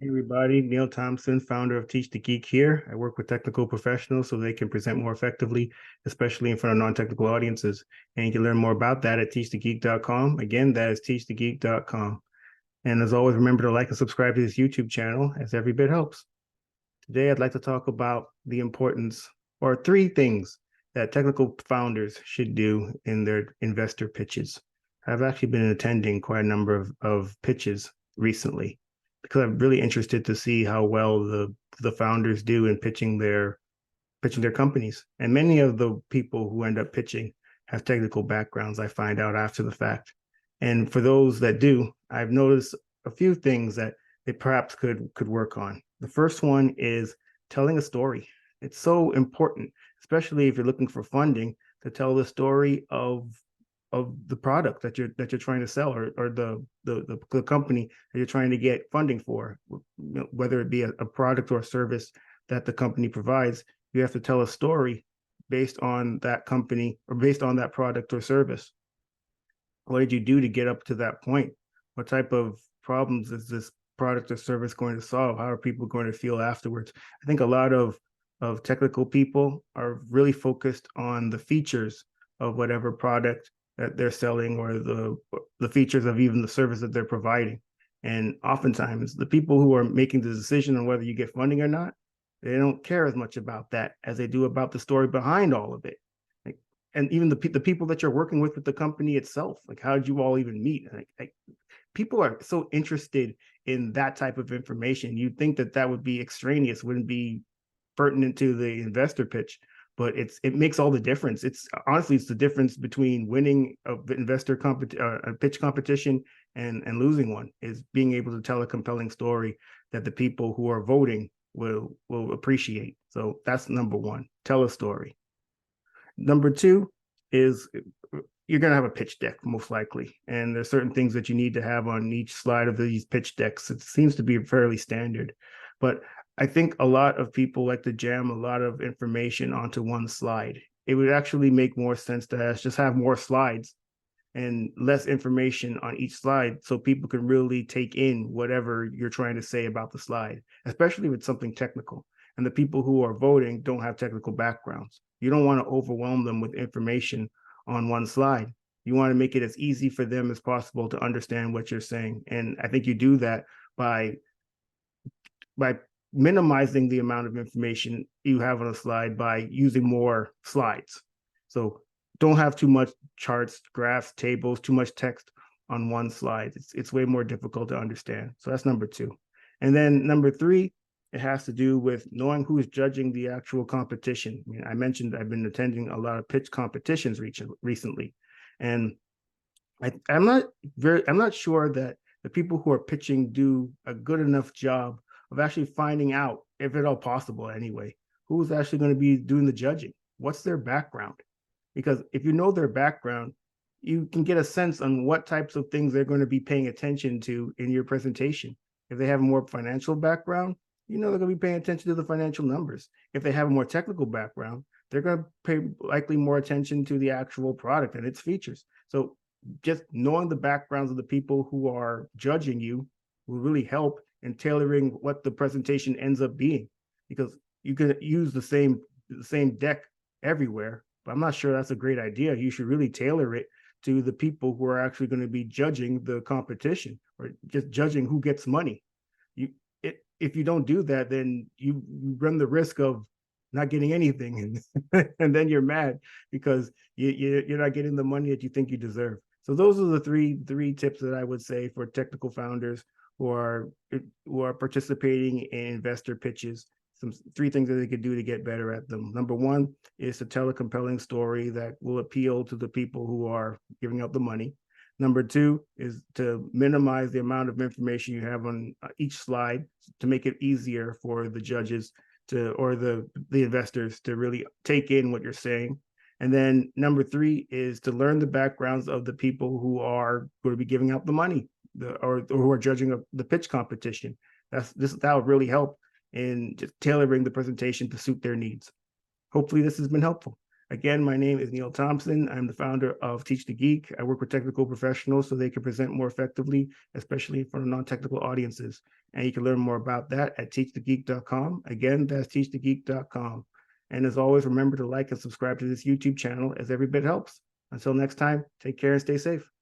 Hey everybody, Neil Thompson, founder of Teach the Geek here. I work with technical professionals so they can present more effectively, especially in front of non-technical audiences. And you can learn more about that at teachthegeek.com. Again, that is teachthegeek.com. And as always, remember to like and subscribe to this YouTube channel as every bit helps. Today, I'd like to talk about the importance or three things that technical founders should do in their investor pitches. I've actually been attending quite a number of pitches recently because I'm really interested to see how well the founders do in pitching their companies. And many of the people who end up pitching have technical backgrounds, I find out after the fact. And for those that do, I've noticed a few things that they perhaps could work on. The first one is telling a story. It's so important, especially if you're looking for funding, to tell the story of the product that you're trying to sell, or the company that you're trying to get funding for, whether it be a product or a service that the company provides. You have to tell a story based on that company or based on that product or service. What did you do to get up to that point? What type of problems is this product or service going to solve? How are people going to feel afterwards? I think a lot of technical people are really focused on the features of whatever product that they're selling, or the features of even the service that they're providing. And oftentimes the people who are making the decision on whether you get funding or not, they don't care as much about that as they do about the story behind all of it. Like, and even the people that you're working with the company itself, like how did you all even meet? Like people are so interested in that type of information. You'd think that that would be extraneous, wouldn't be pertinent to the investor pitch, but it makes all the difference. It's honestly, it's the difference between winning a pitch competition and losing one, is being able to tell a compelling story that the people who are voting will appreciate. So that's number one, tell a story. Number two is you're going to have a pitch deck, most likely. And there's certain things that you need to have on each slide of these pitch decks. It seems to be fairly standard. But I think a lot of people like to jam a lot of information onto one slide. It would actually make more sense to just have more slides and less information on each slide so people can really take in whatever you're trying to say about the slide, especially with something technical. And the people who are voting don't have technical backgrounds. You don't want to overwhelm them with information on one slide. You want to make it as easy for them as possible to understand what you're saying. And I think you do that by minimizing the amount of information you have on a slide by using more slides. So don't have too much charts, graphs, tables, too much text on one slide. It's way more difficult to understand. So that's number two. And then number three, it has to do with knowing who is judging the actual competition. I mean, I mentioned I've been attending a lot of pitch competitions recently, and I'm not sure that the people who are pitching do a good enough job of actually finding out, if at all possible anyway, who's actually going to be doing the judging. What's their background? Because if you know their background, you can get a sense on what types of things they're going to be paying attention to in your presentation. If they have a more financial background, you know they're going to be paying attention to the financial numbers. If they have a more technical background, they're going to pay likely more attention to the actual product and its features. So just knowing the backgrounds of the people who are judging you will really help in tailoring what the presentation ends up being, because you can use the same deck everywhere, but I'm not sure that's a great idea. You should really tailor it to the people who are actually going to be judging the competition, or just judging who gets money. If you don't do that, then you run the risk of not getting anything, and then you're mad because you're not getting the money that you think you deserve. So those are the three tips that I would say for technical founders who are participating in investor pitches. Some three things that they could do to get better at them. Number one is to tell a compelling story that will appeal to the people who are giving out the money. Number two is to minimize the amount of information you have on each slide to make it easier for the judges or the investors to really take in what you're saying. And then number three is to learn the backgrounds of the people who are going to be giving out the money, or who are judging the pitch competition. That would really help in just tailoring the presentation to suit their needs. Hopefully this has been helpful. Again, my name is Neil Thompson. I'm the founder of Teach the Geek. I work with technical professionals so they can present more effectively, especially for non-technical audiences. And you can learn more about that at teachthegeek.com. Again, that's teachthegeek.com. And as always, remember to like and subscribe to this YouTube channel, as every bit helps. Until next time, take care and stay safe.